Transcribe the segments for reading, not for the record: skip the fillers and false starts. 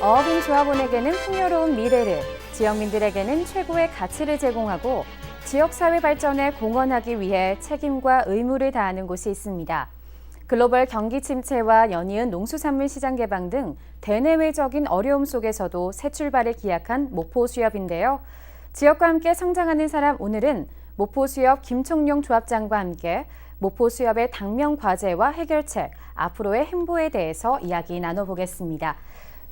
어업인 조합원에게는 풍요로운 미래를, 지역민들에게는 최고의 가치를 제공하고 지역사회 발전에 공헌하기 위해 책임과 의무를 다하는 곳이 있습니다. 글로벌 경기 침체와 연이은 농수산물 시장 개방 등 대내외적인 어려움 속에서도 새 출발을 기약한 목포수협인데요. 지역과 함께 성장하는 사람, 오늘은 목포수협 김총룡 조합장과 함께 목포수협의 당면 과제와 해결책, 앞으로의 행보에 대해서 이야기 나눠보겠습니다.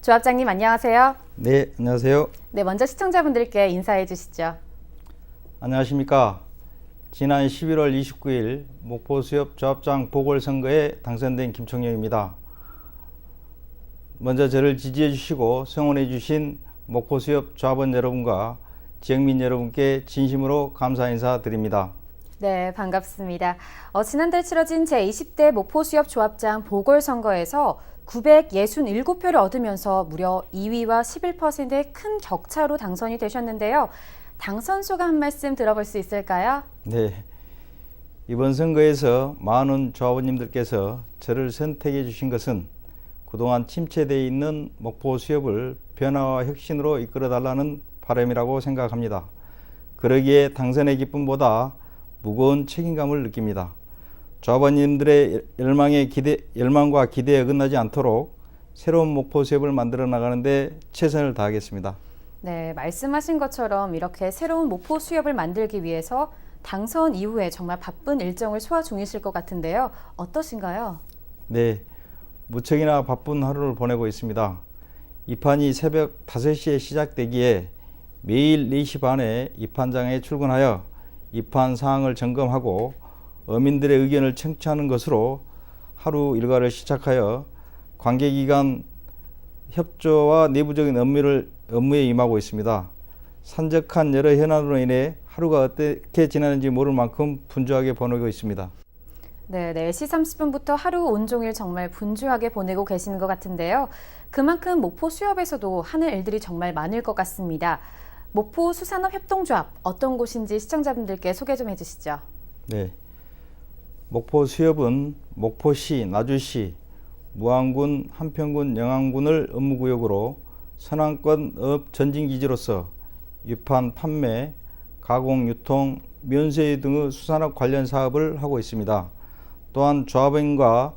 조합장님 안녕하세요. 네, 안녕하세요. 네, 먼저 시청자분들께 인사해 주시죠. 안녕하십니까. 지난 11월 29일 목포수협 조합장 보궐선거에 당선된 김총룡입니다. 먼저 저를 지지해 주시고 성원해 주신 목포수협 조합원 여러분과 지역민 여러분께 진심으로 감사 인사드립니다. 네, 반갑습니다. 지난달 치러진 제20대 목포수협 조합장 보궐선거에서 967표를 얻으면서 무려 2위와 11%의 큰 격차로 당선이 되셨는데요. 당선 소감 한 말씀 들어볼 수 있을까요? 네, 이번 선거에서 많은 조합원님들께서 저를 선택해 주신 것은 그동안 침체되어 있는 목포수협을 변화와 혁신으로 이끌어달라는 바람이라고 생각합니다. 그러기에 당선의 기쁨보다 무거운 책임감을 느낍니다. 조합원님들의 열망과 기대에 어긋나지 않도록 새로운 목포수협을 만들어 나가는데 최선을 다하겠습니다. 네, 말씀하신 것처럼 이렇게 새로운 목포수협을 만들기 위해서 당선 이후에 정말 바쁜 일정을 소화 중이실 것 같은데요. 어떠신가요? 네, 무척이나 바쁜 하루를 보내고 있습니다. 입판이 새벽 5시에 시작되기에 매일 4시 반에 입판장에 출근하여 입판 사항을 점검하고 어민들의 의견을 청취하는 것으로 하루 일과를 시작하여 관계기관 협조와 내부적인 업무에 임하고 있습니다. 산적한 여러 현안으로 인해 하루가 어떻게 지나는지 모를 만큼 분주하게 보내고 있습니다. 네, 4시 30분부터 하루 온종일 정말 분주하게 보내고 계시는 것 같은데요. 그만큼 목포 수협에서도 하는 일들이 정말 많을 것 같습니다. 목포 수산업 협동조합 어떤 곳인지 시청자분들께 소개 좀 해주시죠. 네, 목포 수협은 목포시, 나주시, 무안군, 한평군, 영안군을 업무구역으로 선안권 업 전진기지로서 유판, 판매, 가공, 유통, 면세 등의 수산업 관련 사업을 하고 있습니다. 또한 조합원과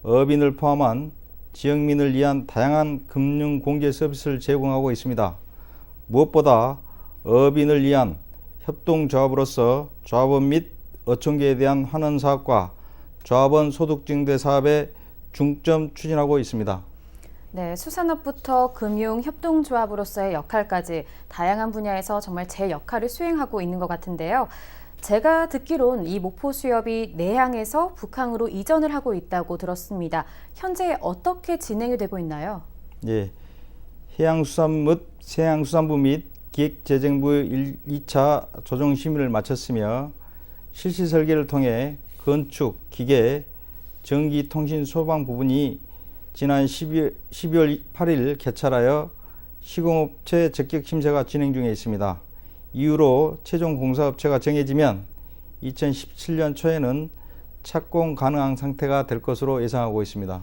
어업인을 포함한 지역민을 위한 다양한 금융 공제 서비스를 제공하고 있습니다. 무엇보다 어업인을 위한 협동조합으로서 조합원 및 어촌계에 대한 환원 사업과 조합원 소득 증대 사업에 중점 추진하고 있습니다. 네, 수산업부터 금융 협동조합으로서의 역할까지 다양한 분야에서 정말 제 역할을 수행하고 있는 것 같은데요. 제가 듣기론 이 목포 수협이 내항에서 북항으로 이전을 하고 있다고 들었습니다. 현재 어떻게 진행이 되고 있나요? 예, 해양수산부 및 기획재정부의 2차 조정 심의를 마쳤으며 실시 설계를 통해 건축, 기계, 전기, 통신, 소방 부분이 지난 12월 8일 개찰하여 시공업체 적격 심사가 진행 중에 있습니다. 이후로 최종 공사업체가 정해지면 2017년 초에는 착공 가능한 상태가 될 것으로 예상하고 있습니다.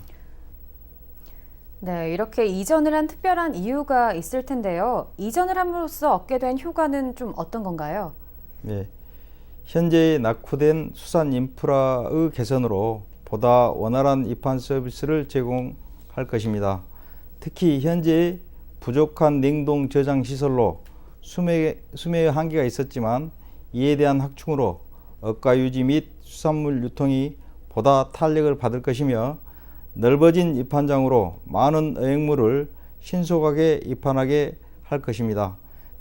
네, 이렇게 이전을 한 특별한 이유가 있을 텐데요. 이전을 함으로써 얻게 된 효과는 좀 어떤 건가요? 네, 현재 낙후된 수산 인프라의 개선으로 보다 원활한 입판 서비스를 제공할 것입니다. 특히 현재 부족한 냉동 저장 시설로 수매의 한계가 있었지만 이에 대한 확충으로 어가 유지 및 수산물 유통이 보다 탄력을 받을 것이며 넓어진 입판장으로 많은 어획물을 신속하게 입판하게 할 것입니다.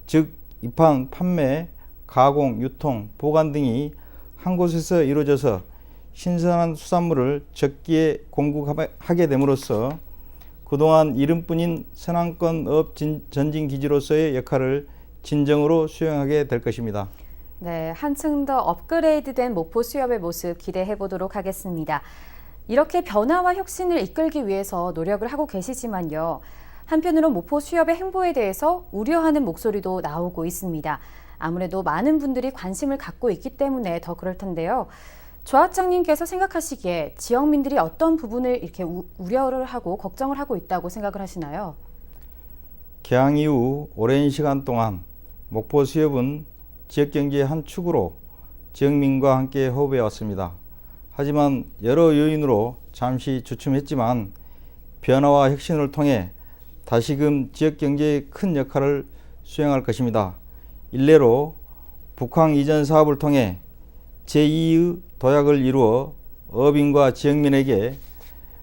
즉 입판, 판매, 가공, 유통, 보관 등이 한 곳에서 이루어져서 신선한 수산물을 적기에 공급하게 됨으로써 그동안 이름뿐인 선안권 업 전진기지로서의 역할을 진정으로 수행하게 될 것입니다. 네, 한층 더 업그레이드된 목포 수협의 모습 기대해 보도록 하겠습니다. 이렇게 변화와 혁신을 이끌기 위해서 노력을 하고 계시지만요. 한편으로 목포 수협의 행보에 대해서 우려하는 목소리도 나오고 있습니다. 아무래도 많은 분들이 관심을 갖고 있기 때문에 더 그럴 텐데요. 조합장님께서 생각하시기에 지역민들이 어떤 부분을 이렇게 우려를 하고 걱정을 하고 있다고 생각을 하시나요? 개항 이후 오랜 시간 동안 목포 수협은 지역경제의 한 축으로 지역민과 함께 호흡해 왔습니다. 하지만 여러 요인으로 잠시 주춤했지만 변화와 혁신을 통해 다시금 지역경제의 큰 역할을 수행할 것입니다. 일례로 북항 이전 사업을 통해 제2의 도약을 이루어 어민과 지역민에게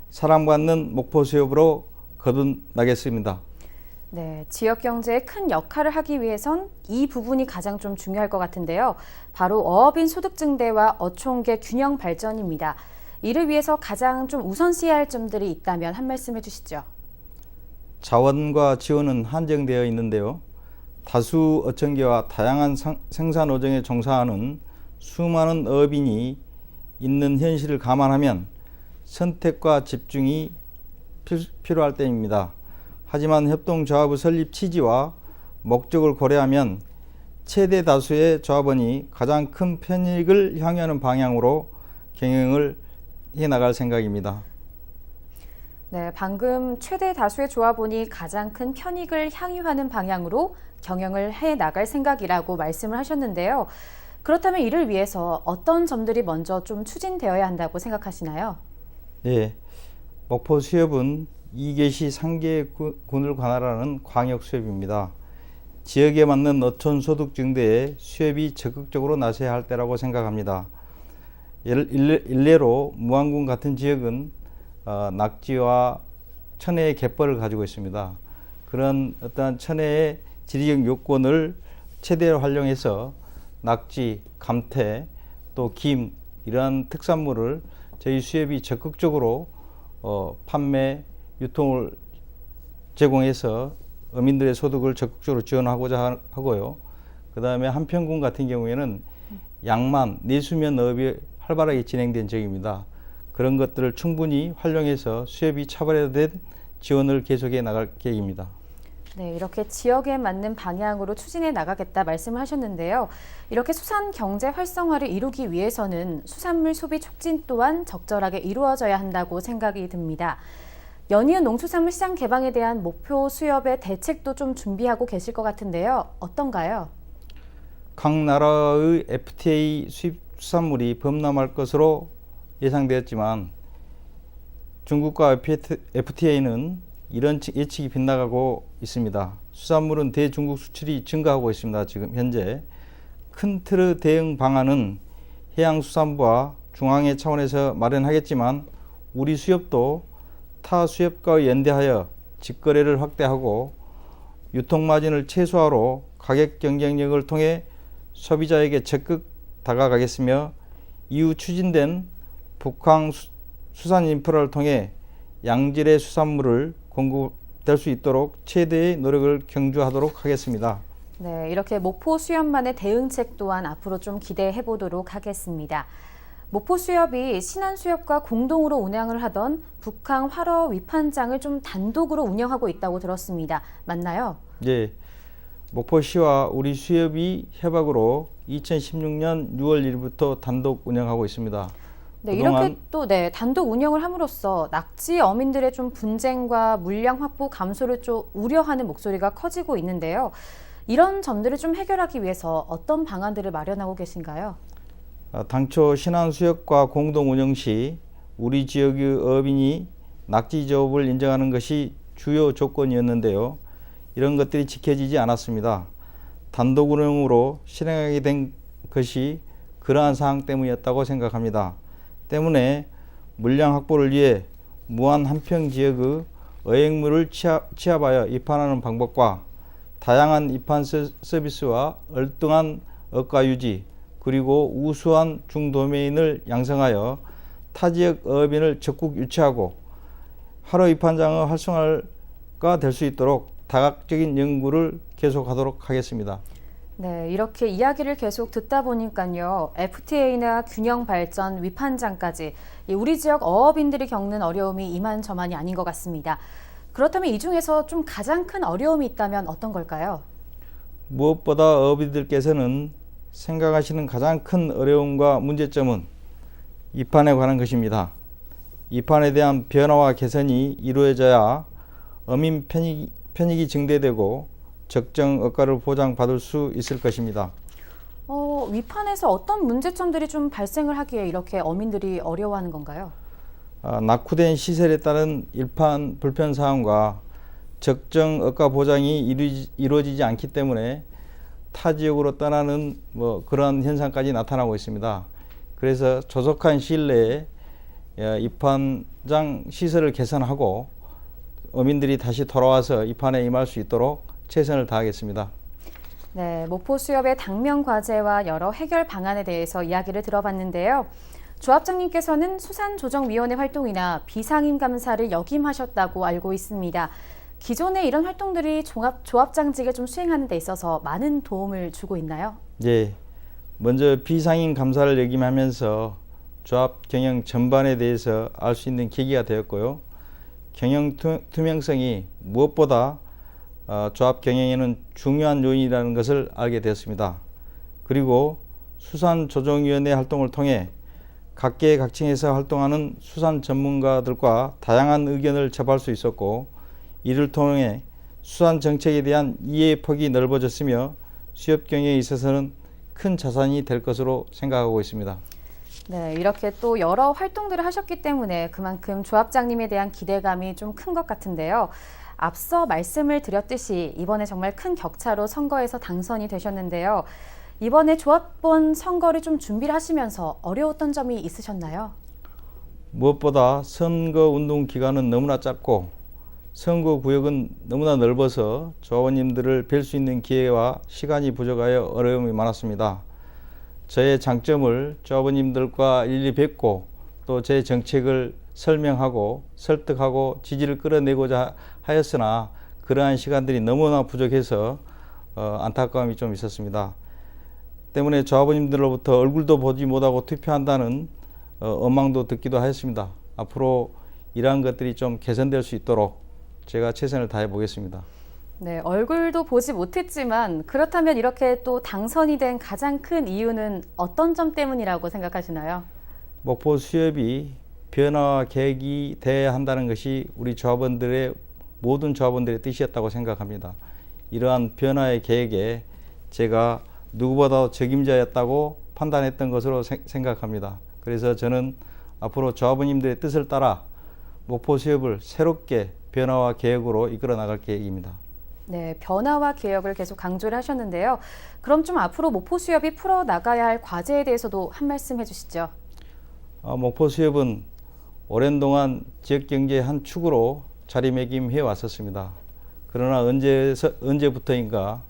사랑받는 목포 수협으로 거듭나겠습니다. 네, 지역 경제에 큰 역할을 하기 위해선 이 부분이 가장 좀 중요할 것 같은데요. 바로 어업인 소득 증대와 어촌계 균형 발전입니다. 이를 위해서 가장 좀 우선시해야 할 점들이 있다면 한 말씀 해주시죠. 자원과 지원은 한정되어 있는데요. 다수 어촌계와 다양한 생산 어종에 종사하는 수많은 어업인이 있는 현실을 감안하면 선택과 집중이 필요할 때입니다. 하지만 협동조합의 설립 취지와 목적을 고려하면 최대 다수의 조합원이 가장 큰 편익을 향유하는 방향으로 경영을 해나갈 생각입니다. 네, 방금 최대 다수의 조합원이 가장 큰 편익을 향유하는 방향으로 경영을 해 나갈 생각이라고 말씀을 하셨는데요. 그렇다면 이를 위해서 어떤 점들이 먼저 좀 추진되어야 한다고 생각하시나요? 네, 목포 수협은 2개시 3개군을 관할하는 광역 수협입니다. 지역에 맞는 어촌 소득 증대에 수협이 적극적으로 나서야 할 때라고 생각합니다. 일례로 무안군 같은 지역은 낙지와 천혜의 갯벌을 가지고 있습니다. 그런 어떠한 천혜의 지리적 요건을 최대로 활용해서 낙지, 감태, 또 김 이러한 특산물을 저희 수협이 적극적으로 판매, 유통을 제공해서 어민들의 소득을 적극적으로 지원하고자 하고요. 그 다음에 한평군 같은 경우에는 양만, 내수면 어업이 활발하게 진행된 지역입니다. 그런 것들을 충분히 활용해서 수협이 차별화된 지원을 계속해 나갈 계획입니다. 네, 이렇게 지역에 맞는 방향으로 추진해 나가겠다 말씀을 하셨는데요. 이렇게 수산 경제 활성화를 이루기 위해서는 수산물 소비 촉진 또한 적절하게 이루어져야 한다고 생각이 듭니다. 연이은 농수산물 시장 개방에 대한 목표 수협의 대책도 좀 준비하고 계실 것 같은데요. 어떤가요? 각 나라의 FTA 수입 수산물이 범람할 것으로 예상되었지만 중국과 FTA는 이런 예측이 빗나가고 있습니다. 수산물은 대중국 수출이 증가하고 있습니다. 지금 현재 큰 틀의 대응 방안은 해양수산부와 중앙회 차원에서 마련하겠지만 우리 수협도 타 수협과 연대하여 직거래를 확대하고 유통마진을 최소화로 가격 경쟁력을 통해 소비자에게 적극 다가가겠으며 이후 추진된 북항 수산 인프라를 통해 양질의 수산물을 공급될 수 있도록 최대의 노력을 경주하도록 하겠습니다. 네, 이렇게 목포 수협만의 대응책 또한 앞으로 좀 기대해 보도록 하겠습니다. 목포 수협이 신안 수협과 공동으로 운영을 하던 북항 활어 위판장을 좀 단독으로 운영하고 있다고 들었습니다. 맞나요? 네, 목포시와 우리 수협이 협약으로 2016년 6월 1일부터 단독 운영하고 있습니다. 네, 이렇게 또 단독 운영을 함으로써 낙지 어민들의 좀 분쟁과 물량 확보 감소를 좀 우려하는 목소리가 커지고 있는데요. 이런 점들을 좀 해결하기 위해서 어떤 방안들을 마련하고 계신가요? 당초 신안수협과 공동 운영 시 우리 지역의 어민이 낙지 조업을 인정하는 것이 주요 조건이었는데요. 이런 것들이 지켜지지 않았습니다. 단독 운영으로 실행하게 된 것이 그러한 사항 때문이었다고 생각합니다. 때문에 물량 확보를 위해 무안 한평 지역의 어획물을 취합하여 입판하는 방법과 다양한 입판 서비스와 얼등한 어가 유지 그리고 우수한 중도매인을 양성하여 타 지역 어업인을 적극 유치하고 활어 입판장의 활성화가 될 수 있도록 다각적인 연구를 계속하도록 하겠습니다. 네, 이렇게 이야기를 계속 듣다 보니까요. FTA나 균형 발전, 위판장까지 우리 지역 어업인들이 겪는 어려움이 이만저만이 아닌 것 같습니다. 그렇다면 이 중에서 좀 가장 큰 어려움이 있다면 어떤 걸까요? 무엇보다 어업인들께서는 생각하시는 가장 큰 어려움과 문제점은 입판에 관한 것입니다. 입판에 대한 변화와 개선이 이루어져야 어민 편익이 증대되고 적정 억가를 보장받을 수 있을 것입니다. 위판에서 어떤 문제점들이 좀 발생을 하기에 이렇게 어민들이 어려워하는 건가요? 낙후된 시설에 따른 일판 불편 사항과 적정 억가 보장이 이루어지지 않기 때문에 타 지역으로 떠나는 그러한 현상까지 나타나고 있습니다. 그래서 조속한 시일 내에 입판장 시설을 개선하고 어민들이 다시 돌아와서 입판에 임할 수 있도록 최선을 다하겠습니다. 네, 목포 수협의 당면 과제와 여러 해결 방안에 대해서 이야기를 들어봤는데요. 조합장님께서는 수산조정위원회 활동이나 비상임 감사를 역임하셨다고 알고 있습니다. 기존에 이런 활동들이 조합장직을 좀 수행하는 데 있어서 많은 도움을 주고 있나요? 예, 먼저 비상임 감사를 역임하면서 조합 경영 전반에 대해서 알 수 있는 계기가 되었고요. 경영 투명성이 무엇보다 조합 경영에는 중요한 요인이라는 것을 알게 되었습니다. 그리고 수산조정위원회 활동을 통해 각계각층에서 활동하는 수산 전문가들과 다양한 의견을 접할 수 있었고, 이를 통해 수산 정책에 대한 이해 폭이 넓어졌으며 수협 경영에 있어서는 큰 자산이 될 것으로 생각하고 있습니다. 네, 이렇게 또 여러 활동들을 하셨기 때문에 그만큼 조합장님에 대한 기대감이 좀 큰 것 같은데요. 앞서 말씀을 드렸듯이 이번에 정말 큰 격차로 선거에서 당선이 되셨는데요. 이번에 조합원 선거를 좀 준비를 하시면서 어려웠던 점이 있으셨나요? 무엇보다 선거 운동 기간은 너무나 짧고 선거 구역은 너무나 넓어서 조합원님들을 뵐 수 있는 기회와 시간이 부족하여 어려움이 많았습니다. 저의 장점을 조합원님들과 일일이 뵙고 또 제 정책을 설명하고 설득하고 지지를 끌어내고자 하였으나 그러한 시간들이 너무나 부족해서 안타까움이 좀 있었습니다. 때문에 조합원님들로부터 얼굴도 보지 못하고 투표한다는 원망도 듣기도 하였습니다. 앞으로 이러한 것들이 좀 개선될 수 있도록 제가 최선을 다해 보겠습니다. 네, 얼굴도 보지 못했지만 그렇다면 이렇게 또 당선이 된 가장 큰 이유는 어떤 점 때문이라고 생각하시나요? 목포 수협이 변화와 계획이 돼야 한다는 것이 우리 조합원들의 모든 조합원들의 뜻이었다고 생각합니다. 이러한 변화의 계획에 제가 누구보다 적임자였다고 판단했던 것으로 생각합니다. 그래서 저는 앞으로 조합원님들의 뜻을 따라 목포 수협을 새롭게 변화와 개혁으로 이끌어 나갈 계획입니다. 네, 변화와 개혁을 계속 강조를 하셨는데요. 그럼 좀 앞으로 목포 수협이 풀어 나가야 할 과제에 대해서도 한 말씀 해주시죠. 목포 수협은 오랜 동안 지역 경제의 한 축으로 자리매김해 왔었습니다. 그러나 언제부터인가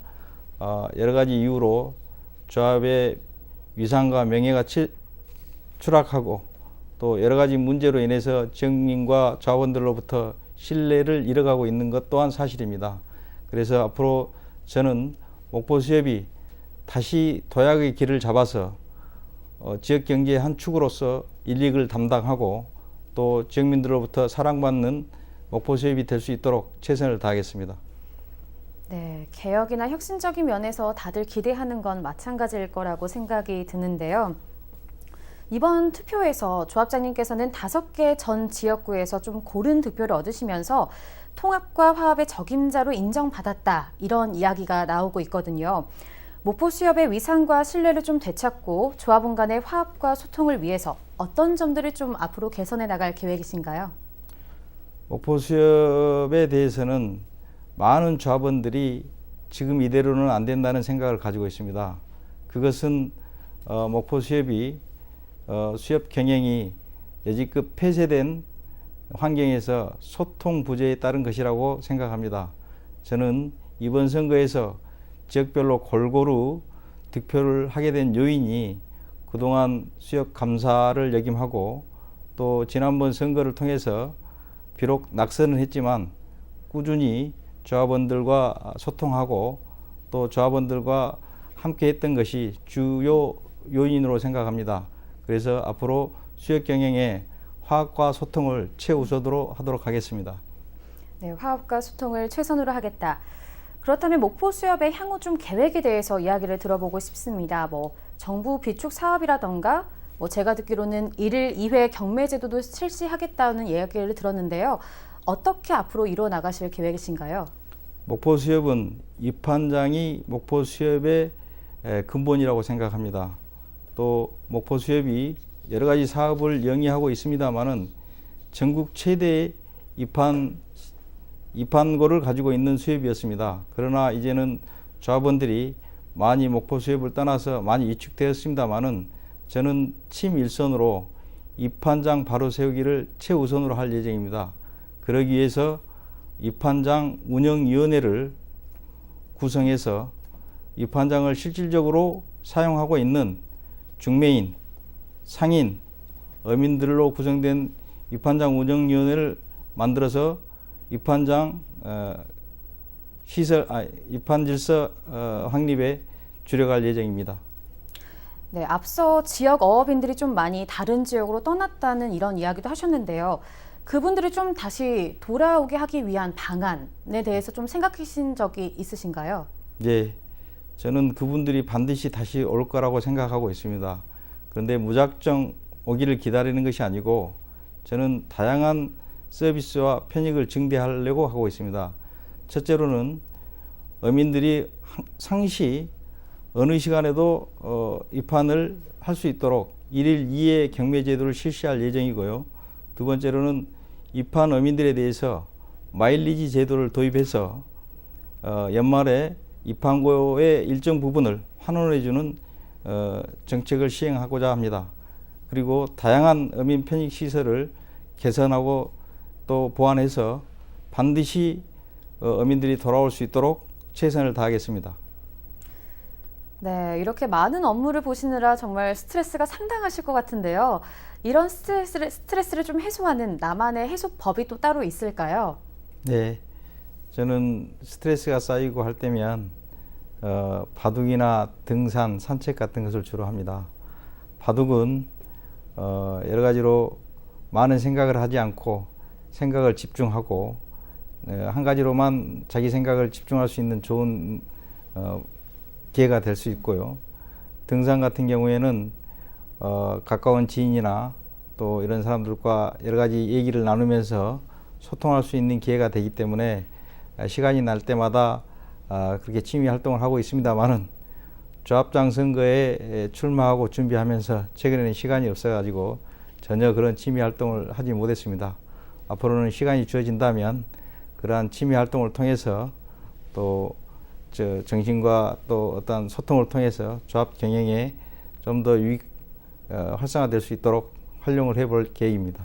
여러 가지 이유로 조합의 위상과 명예가 추락하고 또 여러 가지 문제로 인해서 지역민과 조합원들로부터 신뢰를 잃어가고 있는 것 또한 사실입니다. 그래서 앞으로 저는 목포 수협이 다시 도약의 길을 잡아서 지역 경제의 한 축으로서 일익을 담당하고 또 지역민들로부터 사랑받는 목포 수협이 될 수 있도록 최선을 다하겠습니다. 네, 개혁이나 혁신적인 면에서 다들 기대하는 건 마찬가지일 거라고 생각이 드는데요. 이번 투표에서 조합장님께서는 5개 전 지역구에서 좀 고른 득표를 얻으시면서 통합과 화합의 적임자로 인정받았다, 이런 이야기가 나오고 있거든요. 목포 수협의 위상과 신뢰를 좀 되찾고 조합원 간의 화합과 소통을 위해서 어떤 점들을 좀 앞으로 개선해 나갈 계획이신가요? 목포 수협에 대해서는 많은 조합원들이 지금 이대로는 안 된다는 생각을 가지고 있습니다. 그것은 목포 수협이 수협 경영이 여지껏 폐쇄된 환경에서 소통 부재에 따른 것이라고 생각합니다. 저는 이번 선거에서 지역별로 골고루 득표를 하게 된 요인이 그동안 수협 감사를 역임하고 또 지난번 선거를 통해서 비록 낙선은 했지만 꾸준히 조합원들과 소통하고 또 조합원들과 함께 했던 것이 주요 요인으로 생각합니다. 그래서 앞으로 수협 경영에 화합과 소통을 최우선으로 하도록 하겠습니다. 네, 화합과 소통을 최선으로 하겠다. 그렇다면 목포 수협의 향후 좀 계획에 대해서 이야기를 들어보고 싶습니다. 정부 비축 사업이라던가 제가 듣기로는 1일 2회 경매 제도도 실시하겠다는 이야기를 들었는데요. 어떻게 앞으로 이루어 나가실 계획이신가요? 목포 수협은 입판장이 목포 수협의 근본이라고 생각합니다. 또 목포 수협이 여러 가지 사업을 영위하고 있습니다만은 전국 최대의 입판고를 가지고 있는 수협이었습니다. 그러나 이제는 조합원들이 많이 목포 수협을 떠나서 많이 위축되었습니다만은 저는 친일선으로 입판장 바로 세우기를 최우선으로 할 예정입니다. 그러기 위해서 입판장 운영위원회를 구성해서 입판장을 실질적으로 사용하고 있는 중매인, 상인, 어민들로 구성된 입판장 운영위원회를 만들어서 입판장 입판 질서 확립에 주력할 예정입니다. 네, 앞서 지역 어업인들이 좀 많이 다른 지역으로 떠났다는 이런 이야기도 하셨는데요. 그분들을 좀 다시 돌아오게 하기 위한 방안에 대해서 좀 생각하신 적이 있으신가요? 네, 저는 그분들이 반드시 다시 올 거라고 생각하고 있습니다. 그런데 무작정 오기를 기다리는 것이 아니고 저는 다양한 서비스와 편익을 증대하려고 하고 있습니다. 첫째로는 어민들이 상시 어느 시간에도 입판을 할 수 있도록 1일 2회 경매 제도를 실시할 예정이고요. 두 번째로는 입판 어민들에 대해서 마일리지 제도를 도입해서 연말에 입판고의 일정 부분을 환원해주는 정책을 시행하고자 합니다. 그리고 다양한 어민 편익 시설을 개선하고 또 보완해서 반드시 어민들이 돌아올 수 있도록 최선을 다하겠습니다. 네, 이렇게 많은 업무를 보시느라 정말 스트레스가 상당하실 것 같은데요. 이런 스트레스를 좀 해소하는 나만의 해소법이 또 따로 있을까요? 네, 저는 스트레스가 쌓이고 할 때면 바둑이나 등산, 산책 같은 것을 주로 합니다. 바둑은 여러 가지로 많은 생각을 하지 않고 생각을 집중하고 한 가지로만 자기 생각을 집중할 수 있는 좋은 기회가 될 수 있고요. 등산 같은 경우에는 가까운 지인이나 또 이런 사람들과 여러 가지 얘기를 나누면서 소통할 수 있는 기회가 되기 때문에 시간이 날 때마다 그렇게 취미 활동을 하고 있습니다만은 조합장 선거에 출마하고 준비하면서 최근에는 시간이 없어가지고 전혀 그런 취미 활동을 하지 못했습니다. 앞으로는 시간이 주어진다면 그러한 취미 활동을 통해서 또 정신과 또 어떤 소통을 통해서 조합 경영에 좀 더 활성화될 수 있도록 활용을 해볼 계획입니다.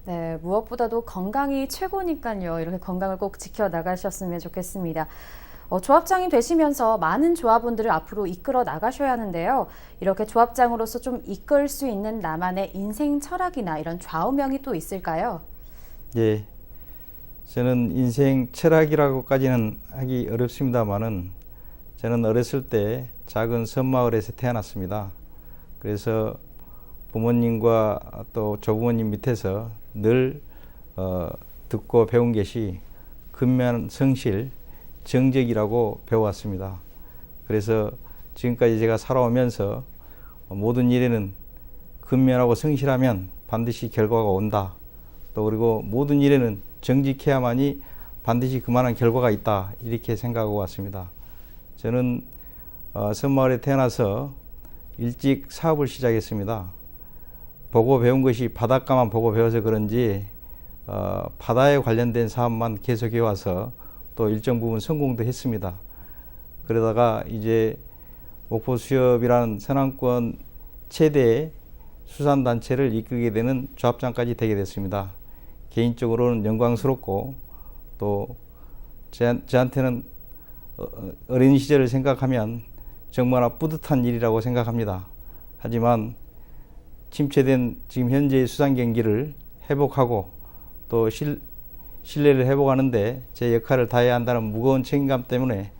네, 무엇보다도 건강이 최고니까요. 이렇게 건강을 꼭 지켜나가셨으면 좋겠습니다. 조합장이 되시면서 많은 조합원들을 앞으로 이끌어 나가셔야 하는데요. 이렇게 조합장으로서 좀 이끌 수 있는 나만의 인생 철학이나 이런 좌우명이 또 있을까요? 예, 저는 인생 철학이라고까지는 하기 어렵습니다만은 저는 어렸을 때 작은 섬마을에서 태어났습니다. 그래서 부모님과 또 조부모님 밑에서 늘 듣고 배운 것이 근면 성실, 정직이라고 배워왔습니다. 그래서 지금까지 제가 살아오면서 모든 일에는 근면하고 성실하면 반드시 결과가 온다. 또 그리고 모든 일에는 정직해야만이 반드시 그만한 결과가 있다. 이렇게 생각하고 왔습니다. 저는 섬마을에 태어나서 일찍 사업을 시작했습니다. 보고 배운 것이 바닷가만 보고 배워서 그런지 바다에 관련된 사업만 계속해 와서 또 일정 부분 성공도 했습니다. 그러다가 이제 목포수협이라는 서남권 최대 수산단체를 이끌게 되는 조합장까지 되게 됐습니다. 개인적으로는 영광스럽고 또 저한테는 어린 시절을 생각하면 정말 뿌듯한 일이라고 생각합니다. 하지만 침체된 지금 현재의 수산 경기를 회복하고 또 신뢰를 회복하는데 제 역할을 다해야 한다는 무거운 책임감 때문에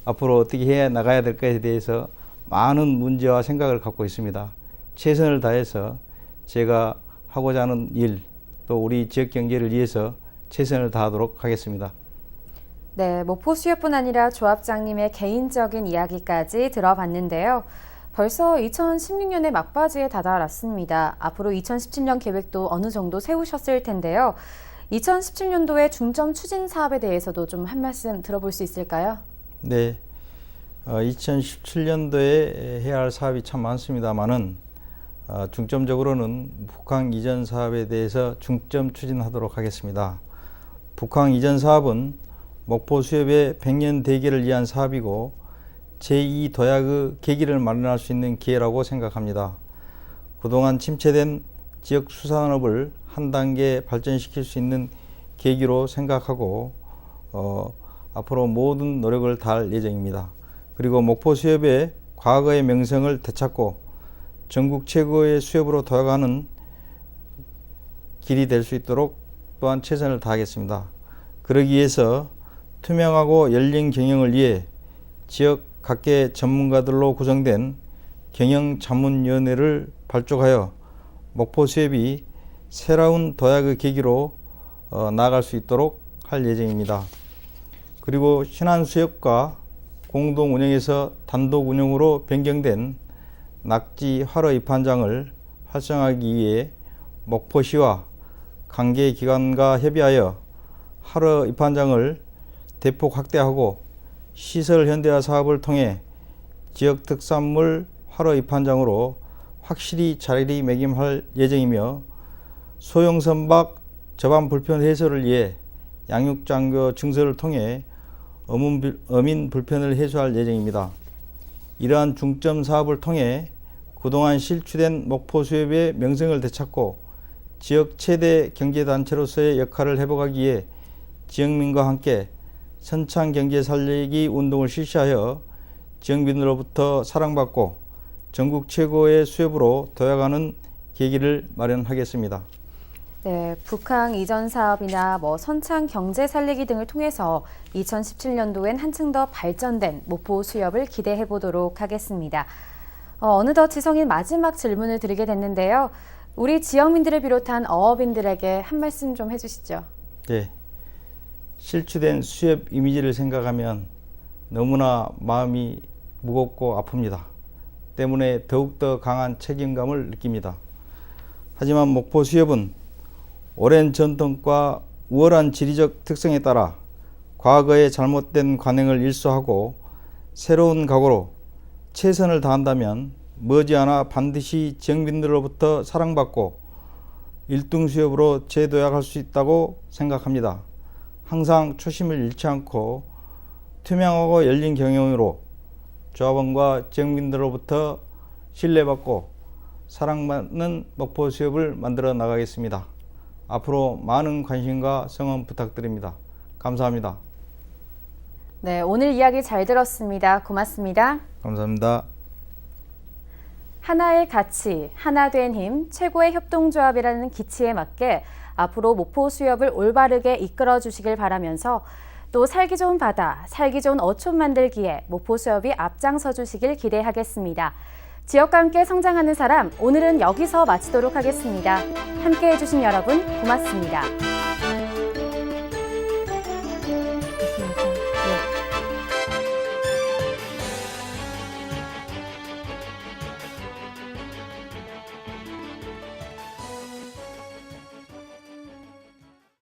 앞으로 어떻게 해 나가야 될까에 대해서 많은 문제와 생각을 갖고 있습니다. 최선을 다해서 제가 하고자 하는 일, 또 우리 지역 경제를 위해서 최선을 다하도록 하겠습니다. 네, 목포수협뿐 아니라 조합장님의 개인적인 이야기까지 들어봤는데요. 벌써 2016년의 막바지에 다다랐습니다. 앞으로 2017년 계획도 어느 정도 세우셨을 텐데요. 2017년도에 중점 추진 사업에 대해서도 좀 한 말씀 들어볼 수 있을까요? 네, 2017년도에 해야 할 사업이 참 많습니다만은 중점적으로는 북항 이전 사업에 대해서 중점 추진하도록 하겠습니다. 북항 이전 사업은 목포 수협의 100년 대계를 위한 사업이고 제2 도약의 계기를 마련할 수 있는 기회라고 생각합니다. 그동안 침체된 지역 수산업을 한 단계 발전시킬 수 있는 계기로 생각하고 앞으로 모든 노력을 다할 예정입니다. 그리고 목포 수협의 과거의 명성을 되찾고 전국 최고의 수협으로 도약하는 길이 될 수 있도록 또한 최선을 다하겠습니다. 그러기 위해서 투명하고 열린 경영을 위해 지역 각계 전문가들로 구성된 경영자문위원회를 발족하여 목포 수협이 새로운 도약의 계기로 나아갈 수 있도록 할 예정입니다. 그리고 신안수협과 공동 운영에서 단독 운영으로 변경된 낙지 활어 입한장을 활성화하기 위해 목포시와 관계기관과 협의하여 활어 입한장을 대폭 확대하고 시설 현대화 사업을 통해 지역 특산물 활어 입한장으로 확실히 자리매김할 예정이며 소형 선박 접안 불편 해소를 위해 양육장교 증설을 통해 어민 불편을 해소할 예정입니다. 이러한 중점 사업을 통해 그동안 실추된 목포 수협의 명성을 되찾고 지역 최대 경제단체로서의 역할을 회복하기 위해 지역민과 함께 선창 경제 살리기 운동을 실시하여 지역민으로부터 사랑받고 전국 최고의 수협으로 도약하는 계기를 마련하겠습니다. 네, 북항 이전 사업이나 선창 경제 살리기 등을 통해서 2017년도엔 한층 더 발전된 목포 수협을 기대해 보도록 하겠습니다. 어느덧 지성인 마지막 질문을 드리게 됐는데요. 우리 지역민들을 비롯한 어업인들에게 한 말씀 좀 해주시죠. 네, 실추된 수협 이미지를 생각하면 너무나 마음이 무겁고 아픕니다. 때문에 더욱더 강한 책임감을 느낍니다. 하지만 목포 수협은 오랜 전통과 우월한 지리적 특성에 따라 과거의 잘못된 관행을 일소하고 새로운 각오로 최선을 다한다면 머지않아 반드시 지역민들로부터 사랑받고 1등 수협으로 재도약할 수 있다고 생각합니다. 항상 초심을 잃지 않고 투명하고 열린 경영으로 조합원과 지역민들로부터 신뢰받고 사랑받는 목포 수협을 만들어 나가겠습니다. 앞으로 많은 관심과 성원 부탁드립니다. 감사합니다. 네, 오늘 이야기 잘 들었습니다. 고맙습니다. 감사합니다. 하나의 가치, 하나된 힘, 최고의 협동조합이라는 기치에 맞게 앞으로 목포 수협을 올바르게 이끌어 주시길 바라면서 또 살기 좋은 바다, 살기 좋은 어촌 만들기에 목포 수협이 앞장서 주시길 기대하겠습니다. 지역과 함께 성장하는 사람, 오늘은 여기서 마치도록 하겠습니다. 함께해 주신 여러분 고맙습니다.